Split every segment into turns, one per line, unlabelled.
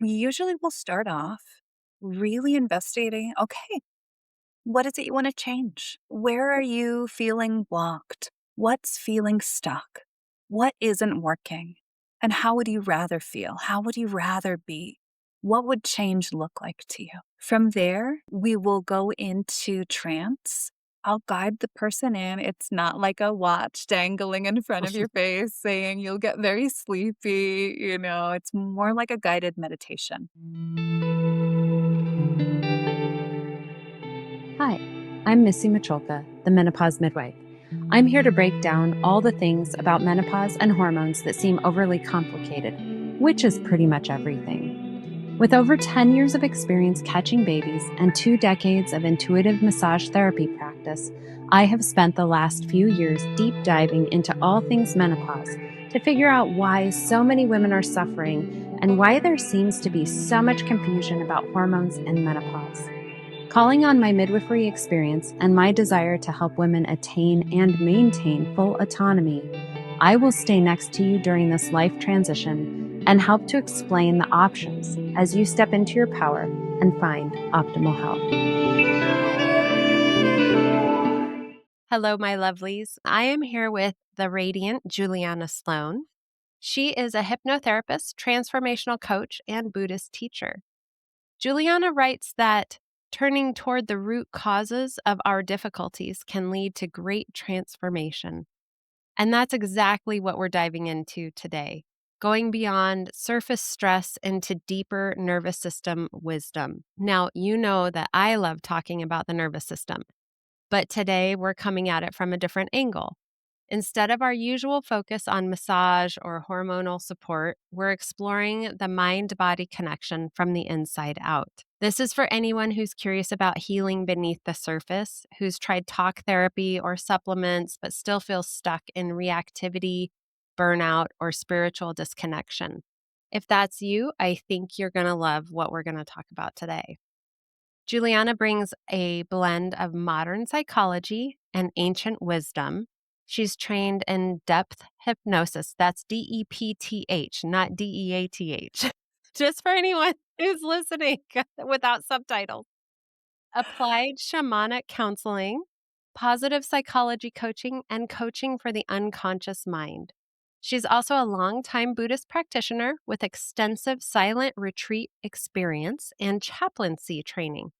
we usually will start off really investigating, okay, what is it you want to change? Where are you feeling blocked? What's feeling stuck? What isn't working? And how would you rather feel? How would you rather be? What would change look like to you? From there, we will go into trance. I'll guide the person in. It's not like a watch dangling in front of your face saying you'll get very sleepy. It's more like a guided meditation.
Hi, I'm Missy Macholka, the Menopause Midwife. I'm here to break down all the things about menopause and hormones that seem overly complicated, which is pretty much everything. With over 10 years of experience catching babies and 2 decades of intuitive massage therapy practice, I have spent the last few years deep diving into all things menopause to figure out why so many women are suffering and why there seems to be so much confusion about hormones and menopause. Calling on my midwifery experience and my desire to help women attain and maintain full autonomy, I will stay next to you during this life transition and help to explain the options as you step into your power and find optimal health. Hello, my lovelies. I am here with the radiant Juliana Sloane. She is a hypnotherapist, transformational coach, and Buddhist teacher. Juliana writes that turning toward the root causes of our difficulties can lead to great transformation. And that's exactly what we're diving into today, going beyond surface stress into deeper nervous system wisdom. Now, you know that I love talking about the nervous system, but today we're coming at it from a different angle. Instead of our usual focus on massage or hormonal support, we're exploring the mind-body connection from the inside out. This is for anyone who's curious about healing beneath the surface, who's tried talk therapy or supplements, but still feels stuck in reactivity, burnout, or spiritual disconnection. If that's you, I think you're going to love what we're going to talk about today. Juliana brings a blend of modern psychology and ancient wisdom. She's trained in depth hypnosis. That's DEPTH, not DEATH. Just for anyone who's listening without subtitles. Applied shamanic counseling, positive psychology coaching, and coaching for the unconscious mind. She's also a longtime Buddhist practitioner with extensive silent retreat experience and chaplaincy training.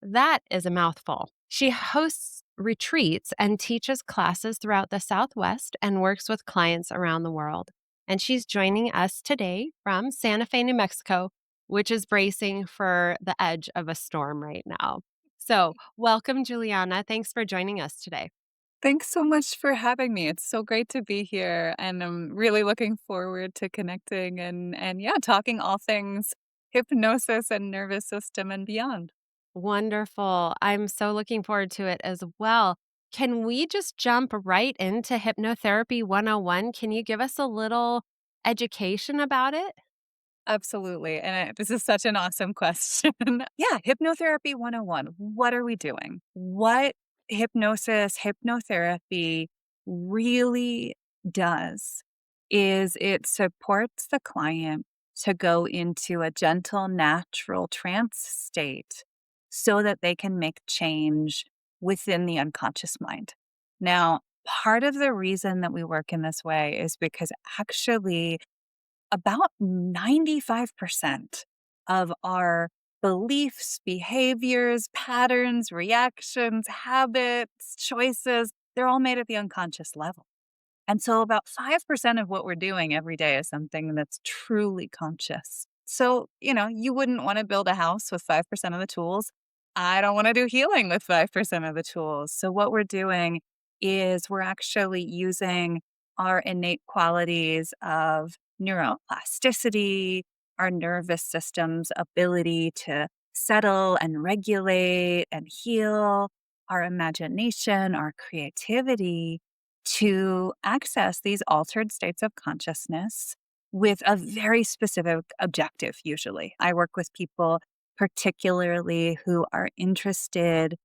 That is a mouthful. She hosts retreats and teaches classes throughout the Southwest and works with clients around the world. And she's joining us today from Santa Fe, New Mexico, which is bracing for the edge of a storm right now. So, welcome, Juliana. Thanks for joining us today.
Thanks so much for having me. It's so great to be here, and I'm really looking forward to connecting and yeah, talking all things hypnosis and nervous system and beyond.
Wonderful. I'm so looking forward to it as well. Can we just jump right into Hypnotherapy 101? Can you give us a little education about it?
Absolutely. And this is such an awesome question. Yeah, hypnotherapy 101. What are we doing? What hypnotherapy really does is it supports the client to go into a gentle, natural trance state so that they can make change within the unconscious mind. Now, part of the reason that we work in this way is because actually about 95% of our beliefs, behaviors, patterns, reactions, habits, choices, they're all made at the unconscious level. And so about 5% of what we're doing every day is something that's truly conscious. So, you wouldn't want to build a house with 5% of the tools. I don't want to do healing with 5% of the tools. So, what we're doing is we're actually using our innate qualities of neuroplasticity, our nervous system's ability to settle and regulate and heal, our imagination, our creativity to access these altered states of consciousness with a very specific objective, usually. I work with people, particularly who are interested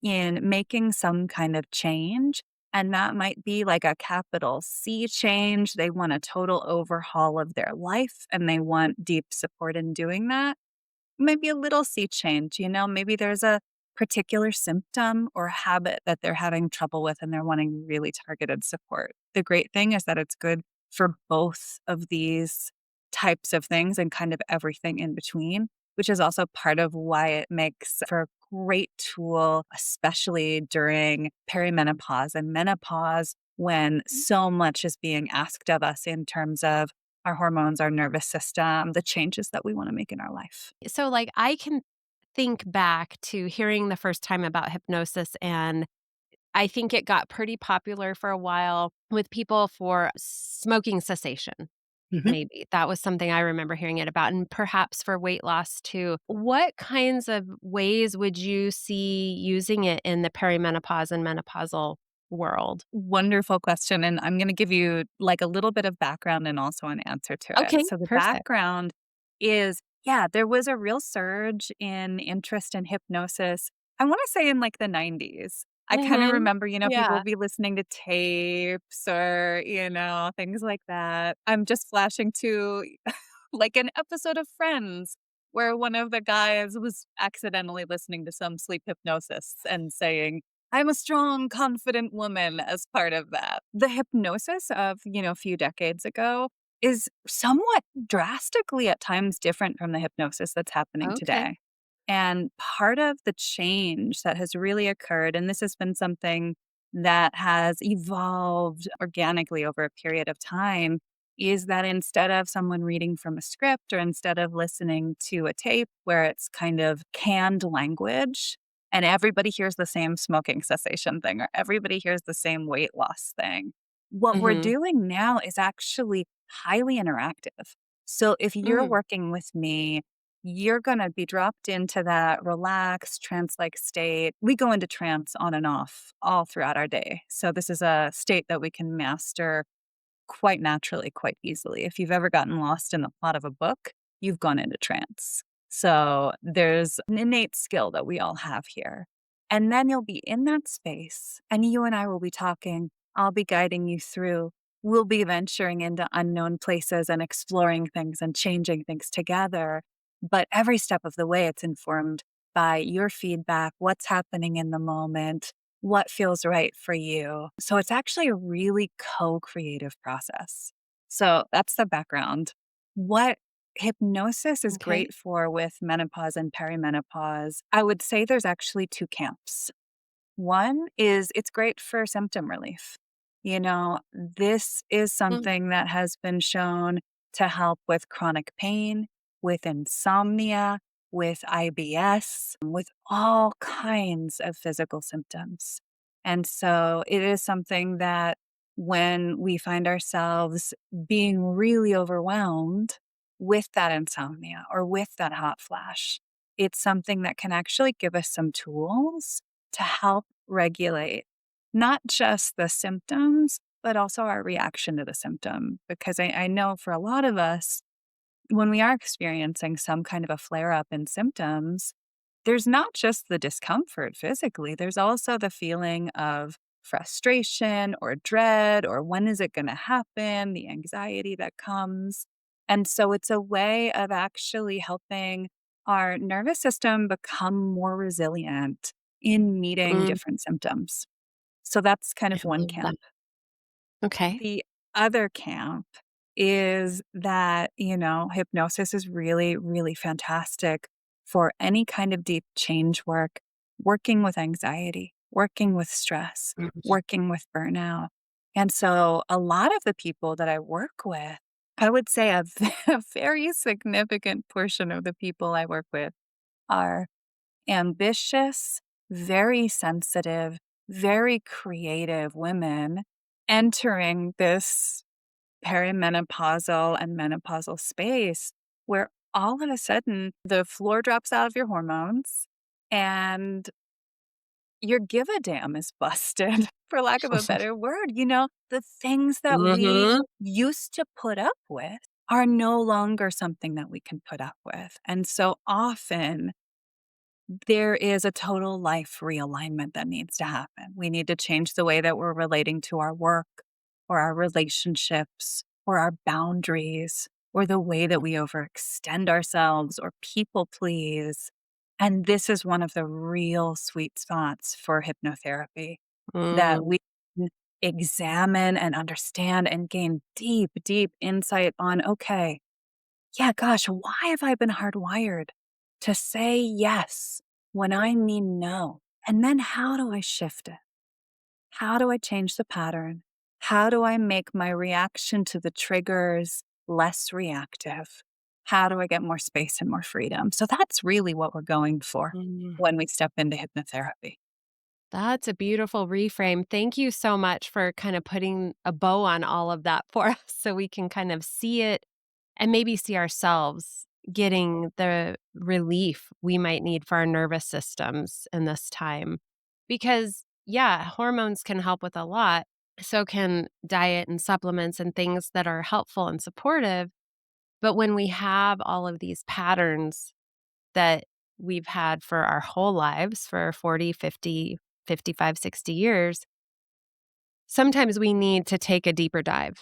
in making some kind of change And that might be like a capital C change. They want a total overhaul of their life and they want deep support in doing that. Maybe a little sea change, maybe there's a particular symptom or habit that they're having trouble with and they're wanting really targeted support. The great thing is that it's good for both of these types of things and kind of everything in between, which is also part of why it makes for a great tool, especially during perimenopause and menopause when so much is being asked of us in terms of our hormones, our nervous system, the changes that we want to make in our life.
So, like, I can think back to hearing the first time about hypnosis, and I think it got pretty popular for a while with people for smoking cessation.
Mhm.
Maybe that was something I remember hearing it about, and perhaps for weight loss too. What kinds of ways would you see using it in the perimenopause and menopausal world?
Wonderful question. And I'm going to give you like a little bit of background and also an answer to it.
Okay,
So, the
perfect.
background is yeah, there was a real surge in interest in hypnosis. I want to say in like the 90s. I kind of
Mhm.
remember, people
Yeah.
would be listening to tapes or, things like that. I'm just flashing to like an episode of Friends where one of the guys was accidentally listening to some sleep hypnosis and saying, I'm a strong, confident woman as part of that. The hypnosis of, a few decades ago is somewhat drastically at times different from the hypnosis that's happening
Okay.
today. And part of the change that has really occurred, and this has been something that has evolved organically over a period of time, is that instead of someone reading from a script or instead of listening to a tape where it's kind of canned language and everybody hears the same smoking cessation thing or everybody hears the same weight loss thing, what we're
Mhm.
doing now is actually highly interactive. So if you're
Mm.
working with me, you're going to be dropped into that relaxed trance like state. We go into trance on and off all throughout our day. So this is a state that we can master quite naturally, quite easily. If you've ever gotten lost in the plot of a book, you've gone into trance. So there's an innate skill that we all have here. And then you'll be in that space, and you and I will be talking. I'll be guiding you through. We'll be venturing into unknown places and exploring things and changing things together. But every step of the way, it's informed by your feedback, what's happening in the moment, what feels right for you. So it's actually a really co creative process. So that's the background. What hypnosis is
Okay.
great for with menopause and perimenopause, I would say there's actually two camps. One is it's great for symptom relief. This is
Mm.
something that has been shown to help with chronic pain, with insomnia, with IBS, with all kinds of physical symptoms. And so it is something that when we find ourselves being really overwhelmed with that insomnia or with that hot flash, it's something that can actually give us some tools to help regulate not just the symptoms, but also our reaction to the symptom. Because I know for a lot of us, when we are experiencing some kind of a flare up in symptoms, there's not just the discomfort physically, there's also the feeling of frustration or dread or when is it going to happen, the anxiety that comes. And so it's a way of actually helping our nervous system become more resilient in meeting
Mm.
different symptoms. So that's kind
I
of one
love that.
camp.
Okay.
The other camp is that, hypnosis is really, really fantastic for any kind of deep change work, working with anxiety, working with stress,
Mhm.
working with burnout. And so a lot of the people that I work with, I would say a very significant portion of the people I work with are ambitious, very sensitive, very creative women entering this perimenopausal and menopausal space where all of a sudden the floor drops out of your hormones and your give a damn is busted, for lack of a better word. The things that we
Mhm.
used to put up with are no longer something that we can put up with. And so often there is a total life realignment that needs to happen. We need to change the way that we're relating to our work or our relationships or our boundaries or the way that we overextend ourselves or people please. And this is one of the real sweet spots for hypnotherapy that
Mm,
we can examine and understand and gain deep, deep insight on okay, yeah, gosh, why have I been hardwired to say yes when I mean no? And then how do I shift it? How do I change the pattern? How do I make my reaction to the triggers less reactive? How do I get more space and more freedom? So that's really what we're going for
mm.
when we step into hypnotherapy.
That's a beautiful reframe. Thank you so much for kind of putting a bow on all of that for us so we can kind of see it and maybe see ourselves getting the relief we might need for our nervous systems in this time. Because, yeah, hormones can help with a lot. So can diet and supplements and things that are helpful and supportive. But when we have all of these patterns that we've had for our whole lives for 40, 50, 55, 60 years, sometimes we need to take a deeper dive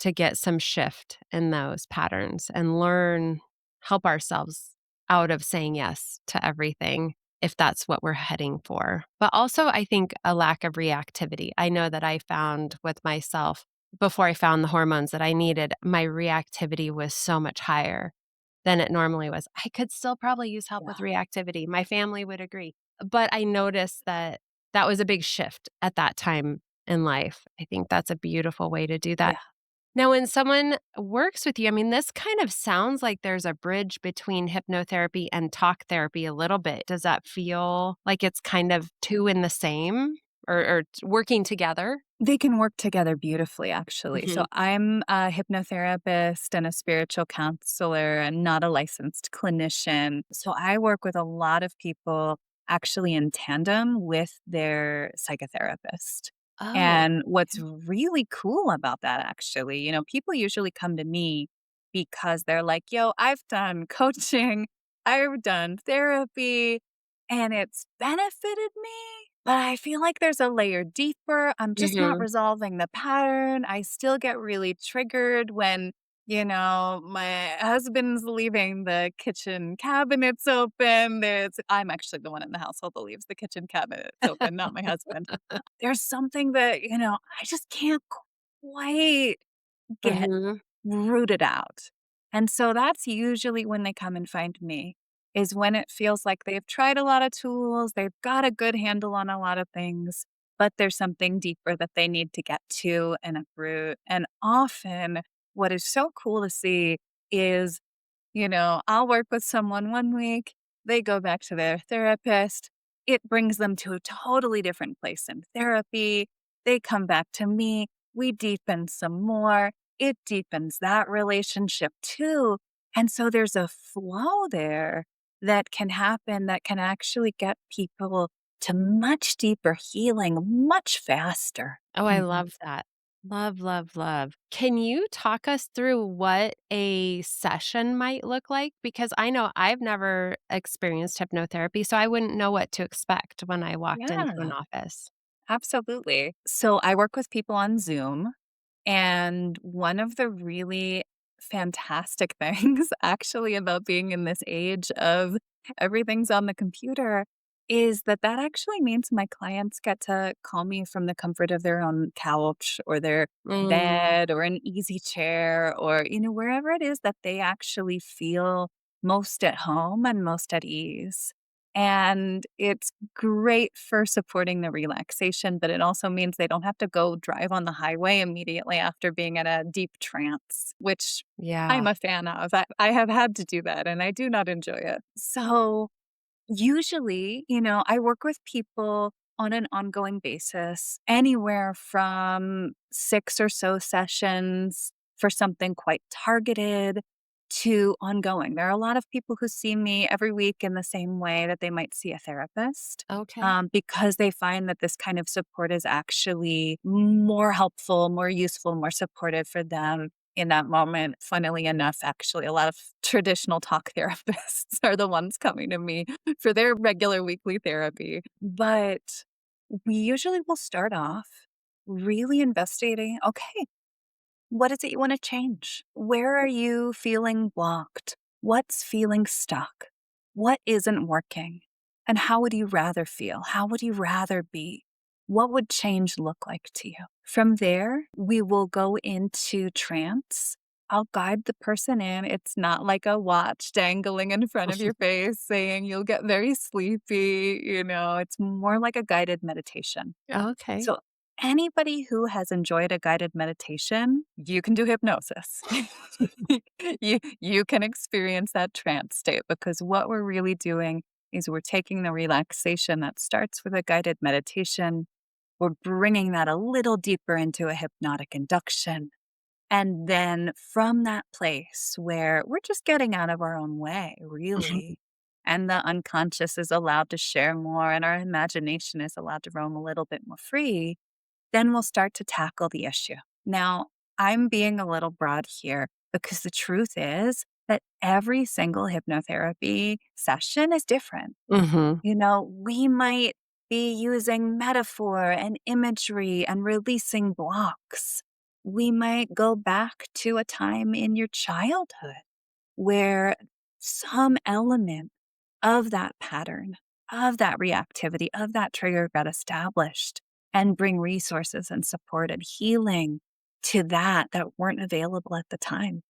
to get some shift in those patterns and help ourselves out of saying yes to everything if that's what we're heading for. But also, I think a lack of reactivity. I know that I found with myself before I found the hormones that I needed, my reactivity was so much higher than it normally was. I could still probably use help with
Yeah.
reactivity. My family would agree. But I noticed that that was a big shift at that time in life. I think that's a beautiful way to do that.
Yeah.
Now, when someone works with you, I mean, this kind of sounds like there's a bridge between hypnotherapy and talk therapy a little bit. Does that feel like it's kind of two in the same or working together?
They can work together beautifully, actually. So
Mhm.
I'm a hypnotherapist and a spiritual counselor and not a licensed clinician. So I work with a lot of people actually in tandem with their psychotherapist.
Oh,
And what's
okay.
really cool about that, actually, people usually come to me because they're like, yo, I've done coaching, I've done therapy, and it's benefited me, but I feel like there's a layer deeper. I'm just not
Mhm.
resolving the pattern. I still get really triggered when, my husband's leaving the kitchen cabinets open. I'm actually the one in the household that leaves the kitchen cabinets open, not my husband. There's something that, I just can't quite get
Mhm.
rooted out. And so that's usually when they come and find me, is when it feels like they've tried a lot of tools, they've got a good handle on a lot of things, but there's something deeper that they need to get to and uproot. And often, what is so cool to see is I'll work with someone one week, they go back to their therapist. It brings them to a totally different place in therapy. They come back to me, we deepen some more. It deepens that relationship too. And so there's a flow there that can happen that can actually get people to much deeper healing much faster.
Oh, I
Mhm.
love that. Love, love, love. Can you talk us through what a session might look like? Because I know I've never experienced hypnotherapy, so I wouldn't know what to expect when I walked into an
Yeah,
office.
absolutely. So I work with people on Zoom. And one of the really fantastic things, actually, about being in this age of everything's on the computer is that actually means my clients get to call me from the comfort of their own couch or their
Mm,
bed or an easy chair or, wherever it is that they actually feel most at home and most at ease. And it's great for supporting the relaxation, but it also means they don't have to go drive on the highway immediately after being in a deep trance, which I'm
yeah.
a fan of. I have had to do that and I do not enjoy it. So usually, I work with people on an ongoing basis, anywhere from 6 or so sessions for something quite targeted to ongoing. There are a lot of people who see me every week in the same way that they might see a therapist,
Okay.
because they find that this kind of support is actually more helpful, more useful, more supportive for them. in that moment. Funnily enough, actually, a lot of traditional talk therapists are the ones coming to me for their regular weekly therapy. But we usually will start off really investigating, okay, what is it you want to change? Where are you feeling blocked? What's feeling stuck? What isn't working? And how would you rather feel? How would you rather be? What would change look like to you? From there, we will go into trance. I'll guide the person in. It's not like a watch dangling in front of your face saying you'll get very sleepy. It's more like a guided meditation.
Okay.
So anybody who has enjoyed a guided meditation, you can do hypnosis. You can experience that trance state because what we're really doing is we're taking the relaxation that starts with a guided meditation, we're bringing that a little deeper into a hypnotic induction. And then from that place where we're just getting out of our own way,
Mhm.
really, and the unconscious is allowed to share more and our imagination is allowed to roam a little bit more free, then we'll start to tackle the issue. Now, I'm being a little broad here because the truth is that every single hypnotherapy session is different.
Mhm.
We might be using metaphor and imagery and releasing blocks. We might go back to a time in your childhood where some element of that pattern, of that reactivity, of that trigger got established and bring resources and support and healing to that weren't available at the time.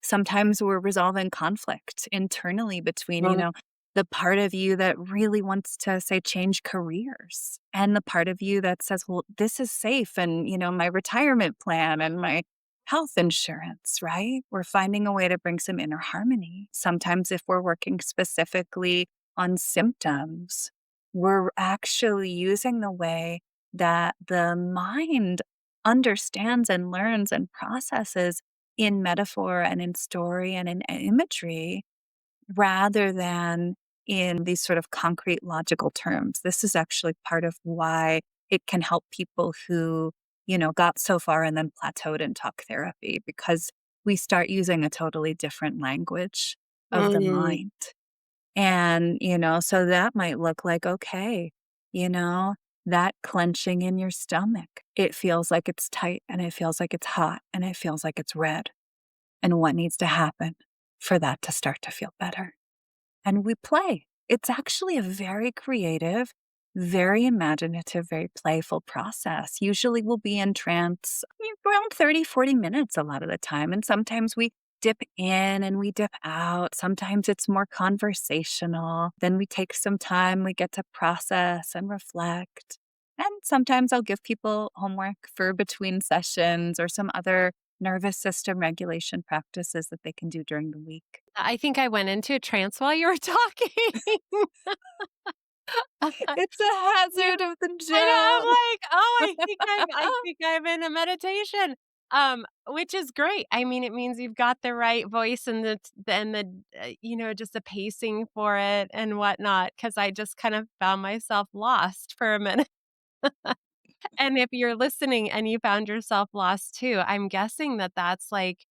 Sometimes we're resolving conflict internally between,
Mm,
the part of you that really wants to say change careers and the part of you that says, well, this is safe and, my retirement plan and my health insurance, right? We're finding a way to bring some inner harmony. Sometimes if we're working specifically on symptoms, we're actually using the way that the mind understands and learns and processes in metaphor and in story and in imagery rather than in these sort of concrete logical terms. This is actually part of why it can help people who, got so far and then plateaued in talk therapy because we start using a totally different language of the
mm,
mind. And, so that might look like, okay, you know, that clenching in your stomach. It feels like it's tight and it feels like it's hot and it feels like it's red and what needs to happen for that to start to feel better. And we play. It's actually a very creative, very imaginative, very playful process. Usually we'll be in trance around 30, 40 minutes a lot of the time. And sometimes we dip in and we dip out. Sometimes it's more conversational. Then we take some time, we get to process and reflect. And sometimes I'll give people homework for between sessions or some other nervous system regulation practices that they can do during the week.
I think I went into a trance while you were talking.
It's a
Yeah,
hazard of the
I know, I'm
job.
like, "Oh, I think I'm in a meditation." Which is great. I mean, it means you've got the right voice and just the pacing for it and whatnot. Because I just kind of found myself lost for a minute. And if you're listening and you found yourself lost too, I'm guessing that that's, like,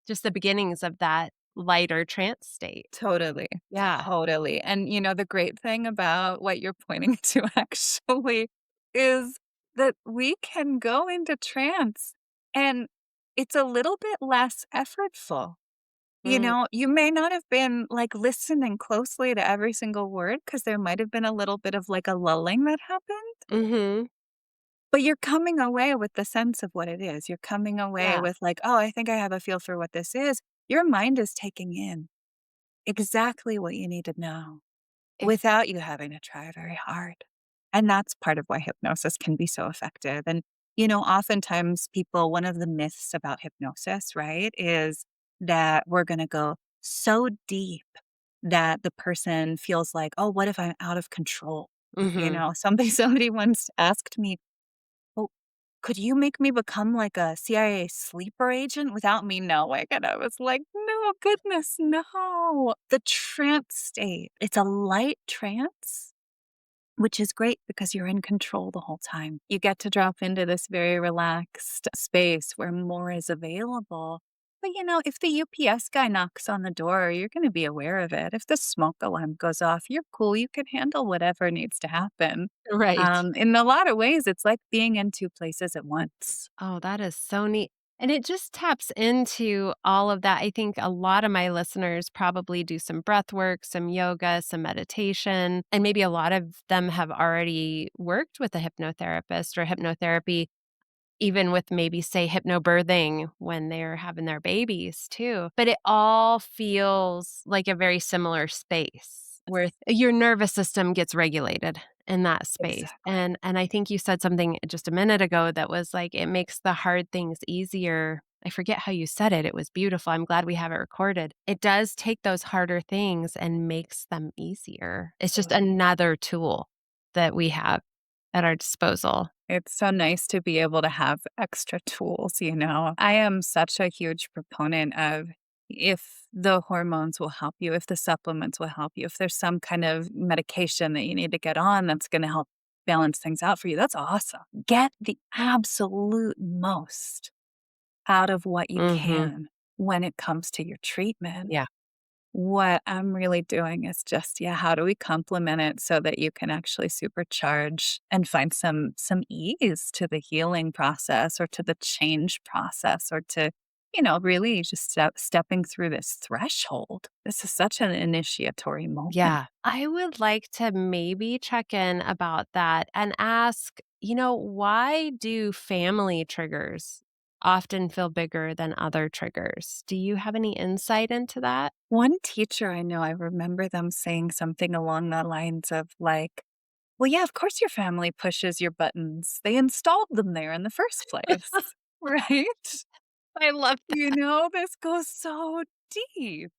just the beginnings of that lighter trance state.
Totally,
Yeah.
totally. And, the great thing about what you're pointing to actually is that we can go into trance and it's a little bit less effortful.
Mm,
You may not have been like listening closely to every single word because there might have been a little bit of like a lulling that happened.
mhm.
But you're coming away with the sense of what it is. You're coming away
Yeah.
with like, "Oh, I think I have a feel for what this is." Your mind is taking in exactly what you need to know
Ex
without you having to try very hard. And that's part of why hypnosis can be so effective. And, oftentimes people one of the myths about hypnosis, right, is that we're gonna go so deep that the person feels like, "Oh, what if I'm out of control?"
Mhm.
Somebody once asked me, "Well, could you make me become like a CIA sleeper agent without me knowing?" And I was like, "No, goodness, no." The trance state, it's a light trance, which is great because you're in control the whole time. You get to drop into this very relaxed space where more is available. But, if the UPS guy knocks on the door, you're going to be aware of it. If the smoke alarm goes off, you're cool. You can handle whatever needs to happen.
Right.
In a lot of ways, it's like being in two places at once.
Oh, that is so neat. And it just taps into all of that. I think a lot of my listeners probably do some breath work, some yoga, some meditation, and maybe a lot of them have already worked with a hypnotherapist or hypnotherapy, even with maybe, say, hypnobirthing when they're having their babies too. But it all feels like a very similar space where your nervous system gets regulated in that space.
Exactly.
And I think you said something just a minute ago that was like it makes the hard things easier. I forget how you said it. It was beautiful. I'm glad we have it recorded. It does take those harder things and makes them easier. It's just another tool that we have at our disposal.
It's so nice to be able to have extra tools. I am such a huge proponent of if the hormones will help you, if the supplements will help you, if there's some kind of medication that you need to get on that's going to help balance things out for you, that's awesome. Get the absolute most out of what you
Mhm.
can when it comes to your treatment.
Yeah.
What I'm really doing is just, yeah, how do we complement it so that you can actually supercharge and find some ease to the healing process or to the change process or to, really just stepping through this threshold. This is such an initiatory moment.
Yeah. I would like to maybe check in about that and ask, why do family triggers often feel bigger than other triggers? Do you have any insight into that?
One teacher I know, I remember them saying something along the lines of like, well, yeah, of course your family pushes your buttons. They installed them there in the first place. Right?
I love that.
This goes so deep.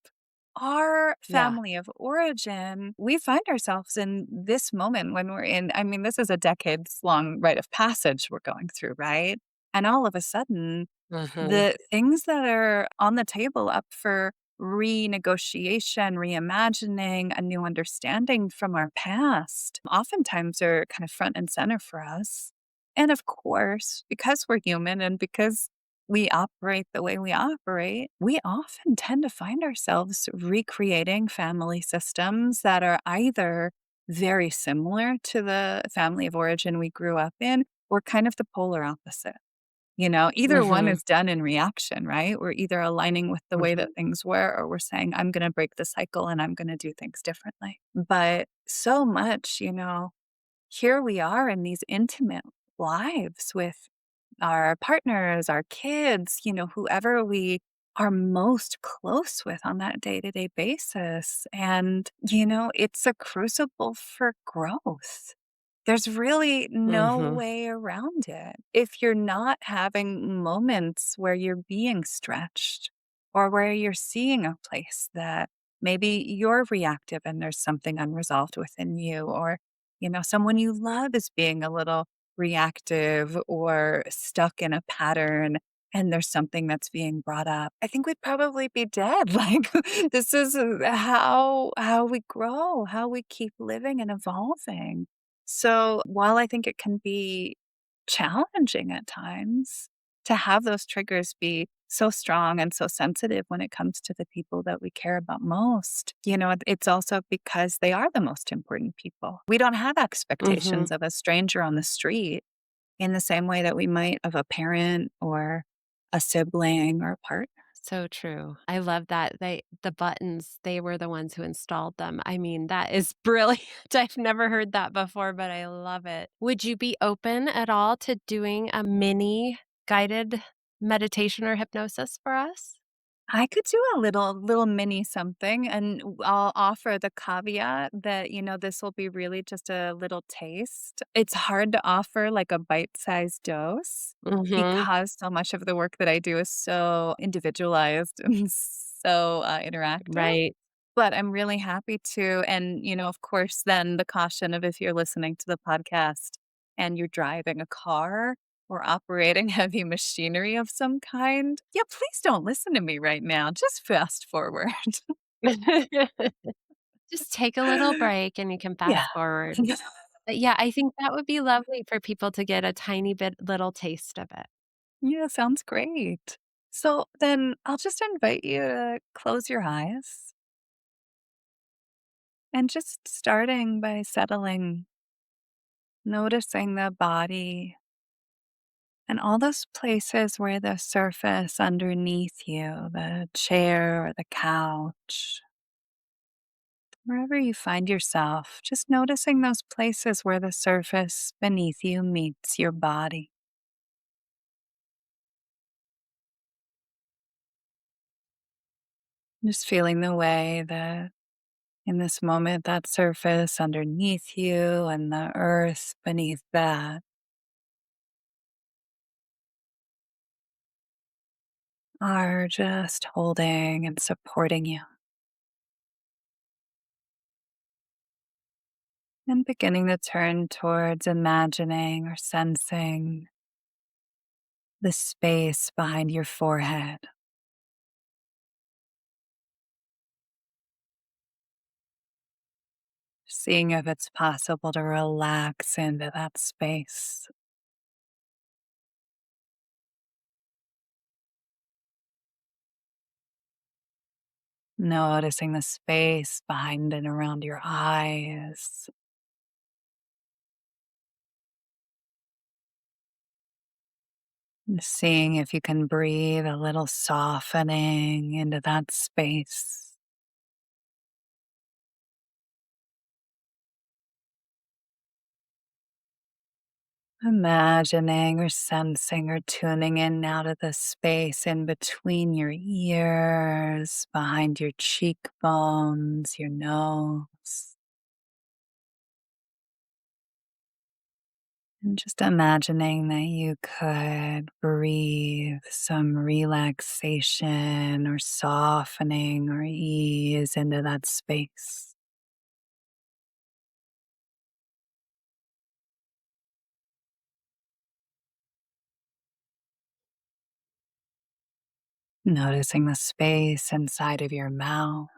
Our
Yeah.
family of origin, we find ourselves in this moment when we're in, I mean, this is a decades long rite of passage we're going through, right? And all of a sudden,
Mhm.
the things that are on the table up for renegotiation, reimagining, a new understanding from our past, oftentimes are kind of front and center for us. And of course, because we're human and because we operate the way we operate, we often tend to find ourselves recreating family systems that are either very similar to the family of origin we grew up in or kind of the polar opposite. Either one
Mhm.
is done in reaction, right? We're either aligning with the way
Mhm.
that things were, or we're saying, I'm going to break the cycle and I'm going to do things differently. But so much, here we are in these intimate lives with our partners, our kids, whoever we are most close with on that day to day basis. And, it's a crucible for growth. There's really no
Mhm.
way around it. If you're not having moments where you're being stretched or where you're seeing a place that maybe you're reactive and there's something unresolved within you, or, someone you love is being a little reactive or stuck in a pattern and there's something that's being brought up, I think we'd probably be dead. Like this is how we grow, how we keep living and evolving. So while I think it can be challenging at times to have those triggers be so strong and so sensitive when it comes to the people that we care about most, it's also because they are the most important people. We don't have
Mhm.
expectations of a stranger on the street in the same way that we might of a parent or a sibling or a partner.
So true. I love that. The buttons, they were the ones who installed them. I mean, that is brilliant. I've never heard that before, but I love it. Would you be open at all to doing a mini guided meditation or hypnosis for us?
I could do a little mini something, and I'll offer the caveat that, this will be really just a little taste. It's hard to offer like a bite-sized dose
Mhm.
because so much of the work that I do is so individualized and so, interactive.
Right.
But I'm really happy to, and, of course, then the caution of if you're listening to the podcast and you're driving a car or operating heavy machinery of some kind, yeah, please don't listen to me right now. Just fast forward.
Just take a little break and you can
Yeah.
fast forward. But yeah, I think that would be lovely for people to get a tiny bit little taste of it.
Yeah, sounds great. So then I'll just invite you to close your eyes and just starting by settling, noticing the body and all those places where the surface underneath you, the chair or the couch, wherever you find yourself, just noticing those places where the surface beneath you meets your body. Just feeling the way that in this moment, that surface underneath you and the earth beneath that are just holding and supporting you. And beginning to turn towards imagining or sensing the space behind your forehead, seeing if it's possible to relax into that space. Noticing the space behind and around your eyes. And seeing if you can breathe a little softening into that space. Imagining or sensing or tuning in now to the space in between your ears, behind your cheekbones, your nose. And just imagining that you could breathe some relaxation or softening or ease into that space. Noticing the space inside of your mouth,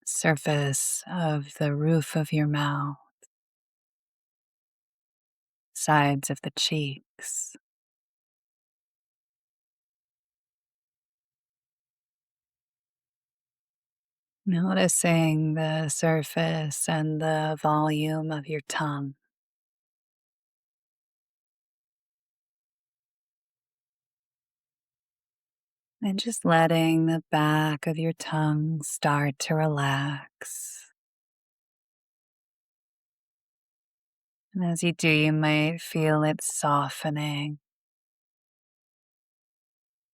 surface of the roof of your mouth, sides of the cheeks. Noticing the surface and the volume of your tongue, and just letting the back of your tongue start to relax. And as you do, you might feel it softening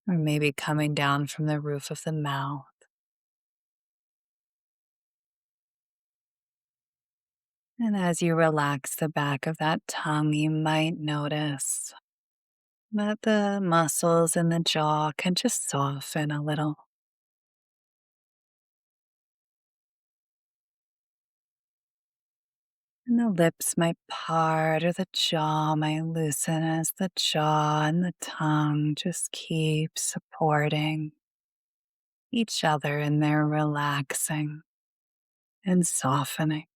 or maybe coming down from the roof of the mouth. And as you relax the back of that tongue, you might notice that the muscles in the jaw can just soften a little. And the lips might part or the jaw might loosen as the jaw and the tongue just keep supporting each other in their relaxing and softening.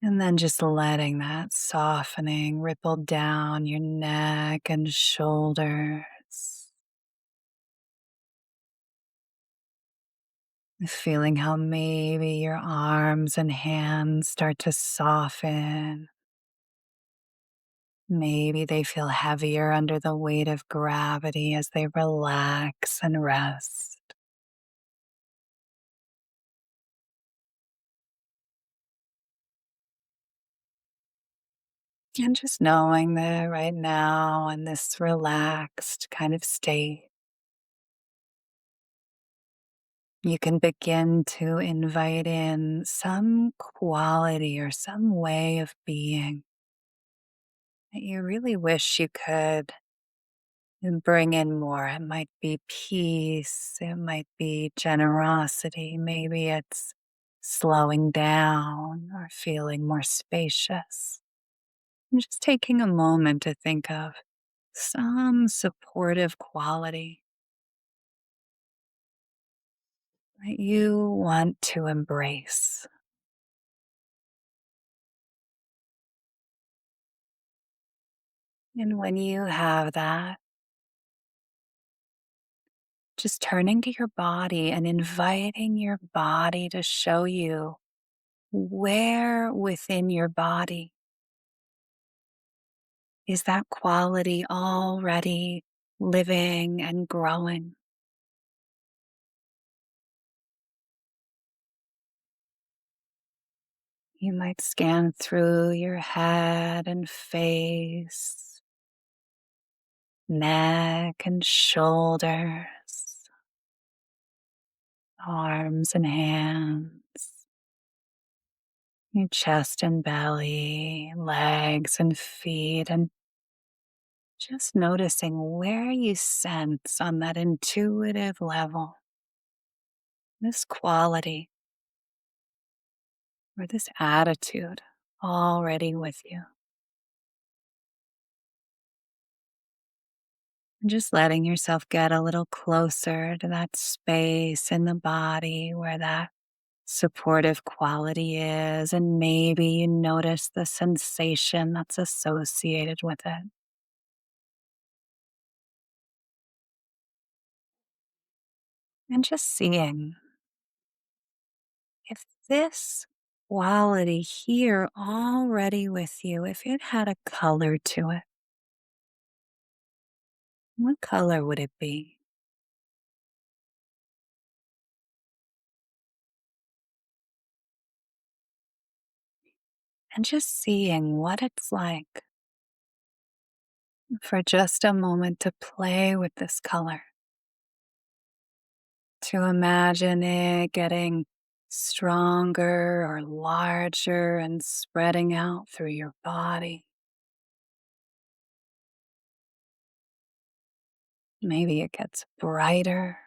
And then just letting that softening ripple down your neck and shoulders. Feeling how maybe your arms and hands start to soften. Maybe they feel heavier under the weight of gravity as they relax and rest. And just knowing that right now, in this relaxed kind of state, you can begin to invite in some quality or some way of being that you really wish you could bring in more. It might be peace, it might be generosity, maybe it's slowing down or feeling more spacious. And just taking a moment to think of some supportive quality that you want to embrace. And when you have that, just turning to your body and inviting your body to show you where within your body is that quality already living and growing. You might scan through your head and face, neck and shoulders, arms and hands, your chest and belly, legs and feet, and just noticing where you sense on that intuitive level this quality or this attitude already with you. And just letting yourself get a little closer to that space in the body where that supportive quality is. And maybe you notice the sensation that's associated with it. And just seeing if this quality here already with you, if it had a color to it, what color would it be? And just seeing what it's like for just a moment to play with this color, to imagine it getting stronger or larger and spreading out through your body. Maybe it gets brighter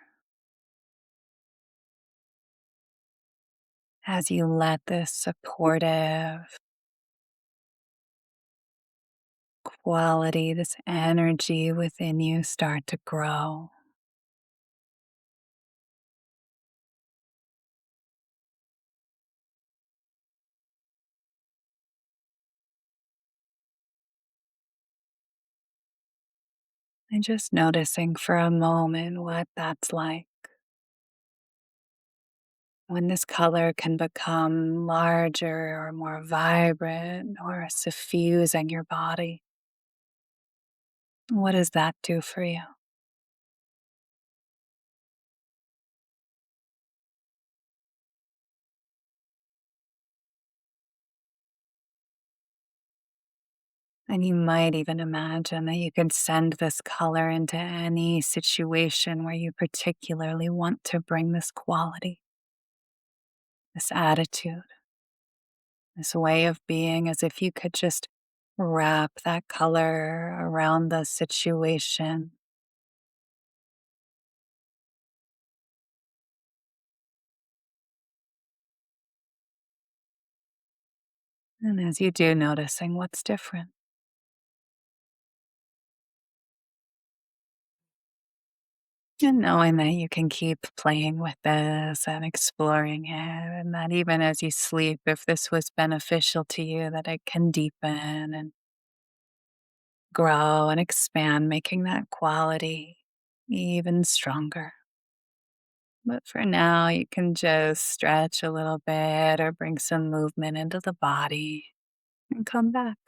as you let this supportive quality, this energy within you start to grow. And just noticing for a moment what that's like. When this color can become larger or more vibrant or suffusing your body, what does that do for you? And you might even imagine that you could send this color into any situation where you particularly want to bring this quality, this attitude, this way of being, as if you could just wrap that color around the situation. And as you do, noticing what's different. And knowing that you can keep playing with this and exploring it, and that even as you sleep, if this was beneficial to you, that it can deepen and grow and expand, making that quality even stronger. But for now, you can just stretch a little bit or bring some movement into the body and come back.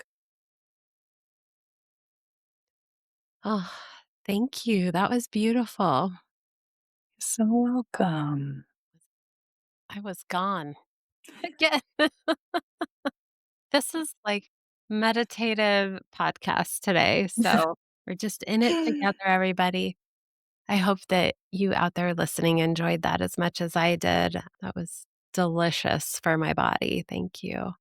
Oh, thank you. That was beautiful.
You're so welcome.
I was gone. Again. This is like meditative podcast today. So we're just in it together, everybody. I hope that you out there listening enjoyed that as much as I did. That was delicious for my body. Thank you.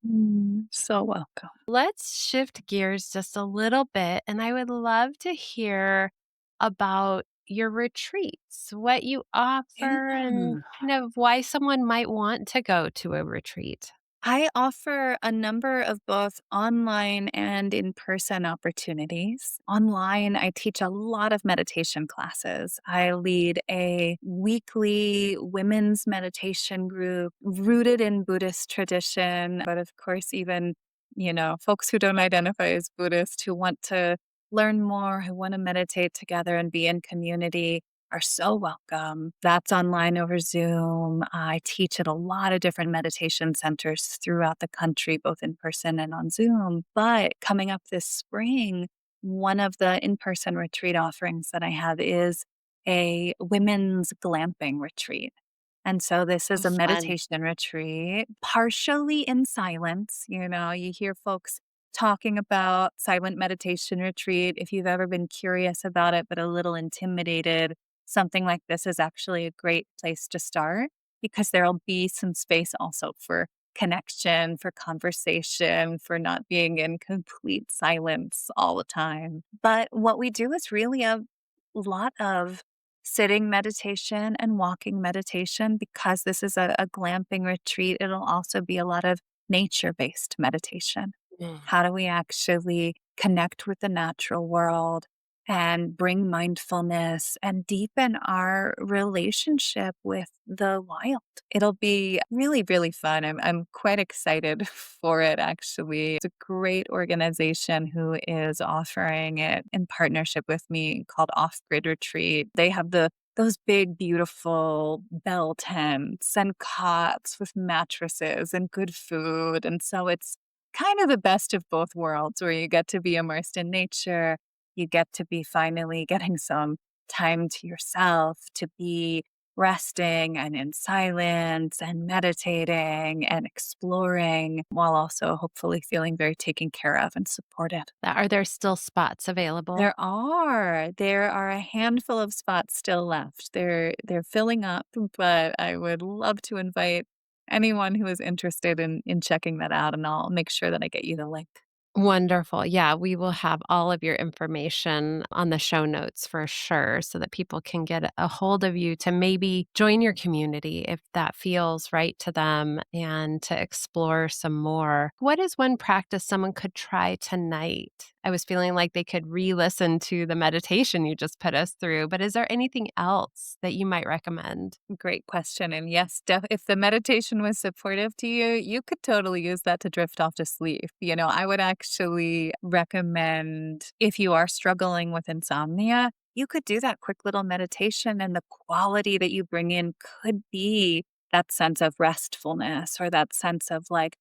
So welcome.
Let's shift gears just a little bit, and I would love to hear about your retreats, what you offer, and
Yeah.
kind of why someone might want to go to a retreat.
I offer a number of both online and in person opportunities. Online, I teach a lot of meditation classes. I lead a weekly women's meditation group rooted in Buddhist tradition, but of course, even folks who don't identify as Buddhist who want to learn more, who want to meditate together and be in community are so welcome. That's online over Zoom. I teach at a lot of different meditation centers throughout the country, both in person and on Zoom. But coming up this spring, one of the in person retreat offerings that I have is a women's glamping retreat. And so this
Oh,
is a
fun.
meditation retreat, partially in silence. You hear folks talking about silent meditation retreat. If you've ever been curious about it, but a little intimidated, something like this is actually a great place to start because there'll be some space also for connection, for conversation, for not being in complete silence all the time. But what we do is really a lot of sitting meditation and walking meditation because this is a glamping retreat. It'll also be a lot of nature based meditation.
Mm.
How do we actually connect with the natural world and bring mindfulness and deepen our relationship with the wild? It'll be really, really fun. I'm quite excited for it, actually. It's a great organization who is offering it in partnership with me called Off Grid Retreat. They have those big, beautiful bell tents and cots with mattresses and good food. And so it's kind of the best of both worlds where you get to be immersed in nature. You get to be finally getting some time to yourself to be resting and in silence and meditating and exploring while also hopefully feeling very taken care of and supported.
Are there still spots available?
There are a handful of spots still left. They're filling up, but I would love to invite anyone who is interested in checking that out, and I'll make sure that I get you the link.
Wonderful. Yeah, we will have all of your information on the show notes for sure so that people can get a hold of you to maybe join your community if that feels right to them and to explore some more. What is one practice someone could try tonight? I was feeling like they could re listen to the meditation you just put us through, but is there anything else that you might recommend?
Great question. And yes, if the meditation was supportive to you, you could totally use that to drift off to sleep. I would actually recommend if you are struggling with insomnia, you could do that quick little meditation, and the quality that you bring in could be that sense of restfulness or that sense of like,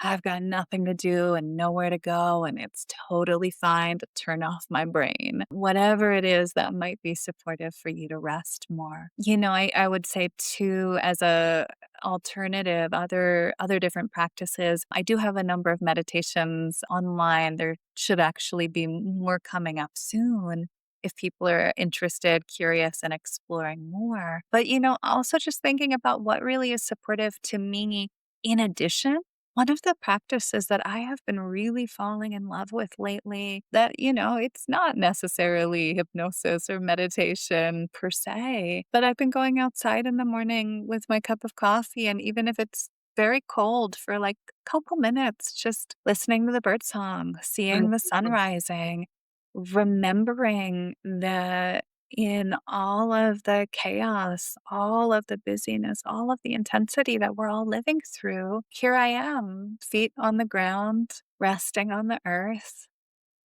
I've got nothing to do and nowhere to go, and it's totally fine to turn off my brain. Whatever it is that might be supportive for you to rest more. I would say too, as a alternative, other different practices. I do have a number of meditations online. There should actually be more coming up soon if people are interested, curious, and exploring more. But also just thinking about what really is supportive to me in addition, one of the practices that I have been really falling in love with lately that, it's not necessarily hypnosis or meditation per se, but I've been going outside in the morning with my cup of coffee. And even if it's very cold for like a couple minutes, just listening to the birdsong, seeing the sun
Mhm.
rising, remembering that in all of the chaos, all of the busyness, all of the intensity that we're all living through, here I am, feet on the ground, resting on the earth,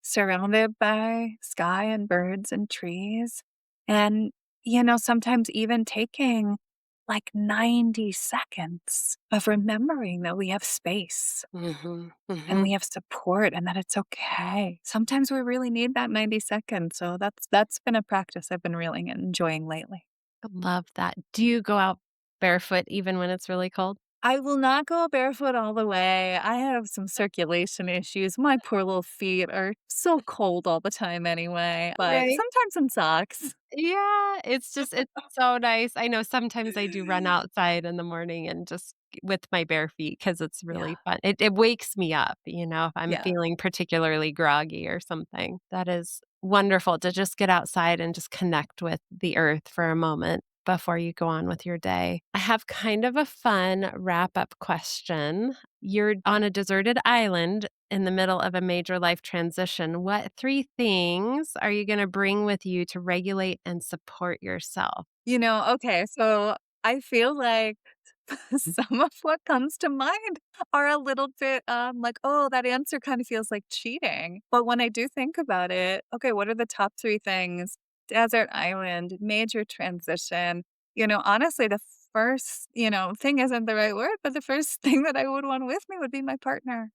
surrounded by sky and birds and trees. And, sometimes even taking like 90 seconds of remembering that we have space
Mhm.
and
Mhm.
we have support and that it's okay. Sometimes we really need that 90 seconds. So that's been a practice I've been really enjoying lately.
I love that. Do you go out barefoot even when it's really cold?
I will not go barefoot all the way. I have some circulation issues. My poor little feet are so cold all the time anyway, but
Right.
sometimes in socks.
Yeah, it's so nice. I know sometimes I do run outside in the morning and just with my bare feet because it's
Yeah.
really fun. It wakes me up, if I'm
Yeah.
feeling particularly groggy or something. That is wonderful to just get outside and just connect with the earth for a moment before you go on with your day. I have kind of a fun wrap-up question. you're on a deserted island in the middle of a major life transition. What 3 things are you gonna bring with you to regulate and support yourself?
Okay, so I feel like some of what comes to mind are a little bit, like, "Oh, that answer kind of feels like cheating." But when I do think about it, okay, what are the top 3 things? Desert island, major transition. Honestly, the first, thing isn't the right word, but the first thing that I would want with me would be my partner.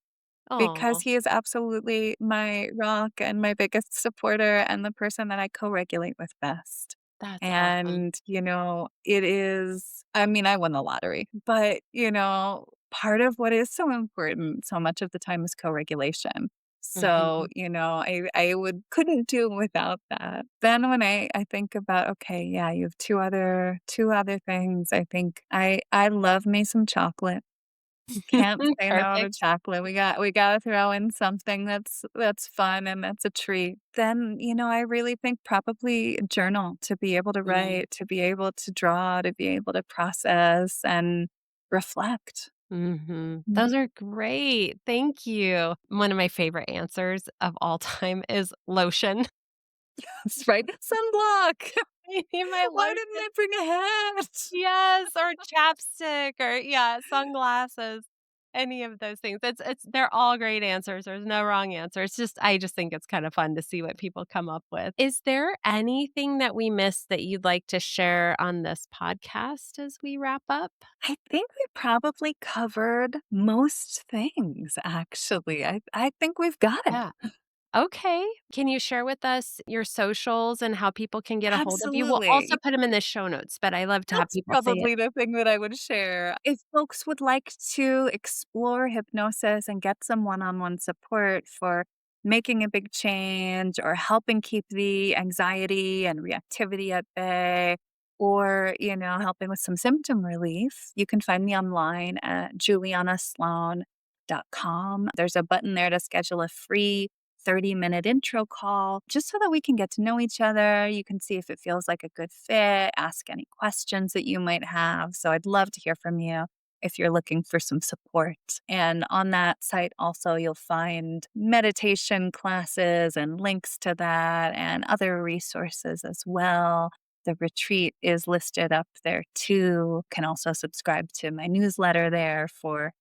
Because
Oh,
he is absolutely my rock and my biggest supporter and the person that I co-regulate with best.
that's awesome.
And, it is I mean, I won the lottery, but, part of what is so important so much of the time is co-regulation. So,
Mhm.
I would couldn't do without that. Then when I think about, okay, yeah, you have two other things, I think I love me some chocolate. Can't say no to
Perfect.
chocolate. We gotta throw in something that's fun and that's a treat. Then, I really think probably journal to be able to
Mm.
write, to be able to draw, to be able to process and reflect.
Mhm.
Mm,
Those are great. Thank you. One of my favorite answers of all time is lotion.
that's right. Sunblock.
I need my
Why didn't
lotion.
I bring a hat?
Yes, or chapstick or yeah, sunglasses, any of those things. They're all great answers. There's no wrong answer. I just think it's kind of fun to see what people come up with. Is there anything that we missed that you'd like to share on this podcast as we wrap up?
I think we probably covered most things, actually. I think we've got it.
Yeah. Okay. Can you share with us your socials and how people can get a hold of you? We'll also
Absolutely.
put them in the show notes, but I love to have
That's
people say it.
probably the thing that I would share. If folks would like to explore hypnosis and get some one-on-one support for making a big change or helping keep the anxiety and reactivity at bay, or, helping with some symptom relief, you can find me online at julianasloane.com. There's a button there to schedule a free 30-minute intro call just so that we can get to know each other. You can see if it feels like a good fit, ask any questions that you might have. So I'd love to hear from you if you're looking for some support. And on that site, also, you'll find meditation classes and links to that and other resources as well. The retreat is listed up there too. Can also subscribe to my newsletter there for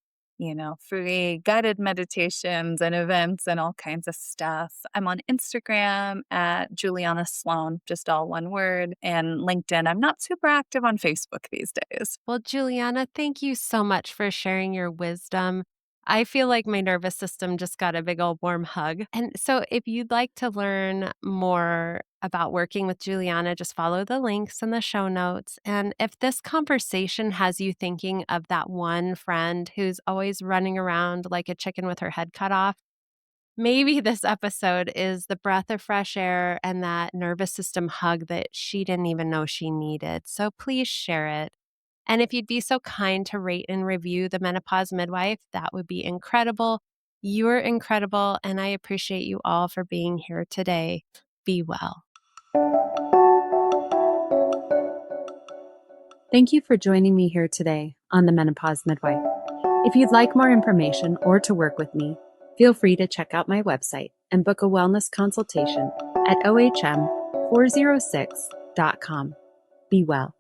free guided meditations and events and all kinds of stuff. I'm on Instagram at Juliana Sloane, just all one word, and LinkedIn. I'm not super active on Facebook these days.
Well, Juliana, thank you so much for sharing your wisdom. I feel like my nervous system just got a big old warm hug. And so, if you'd like to learn more about working with Juliana, just follow the links in the show notes. And if this conversation has you thinking of that one friend who's always running around like a chicken with her head cut off, maybe this episode is the breath of fresh air and that nervous system hug that she didn't even know she needed. So, please share it. And if you'd be so kind to rate and review the Menopause Midwife, that would be incredible. You're incredible, and I appreciate you all for being here today. Be well.
Thank you for joining me here today on the Menopause Midwife. If you'd like more information or to work with me, feel free to check out my website and book a wellness consultation at ohm406.com. Be well.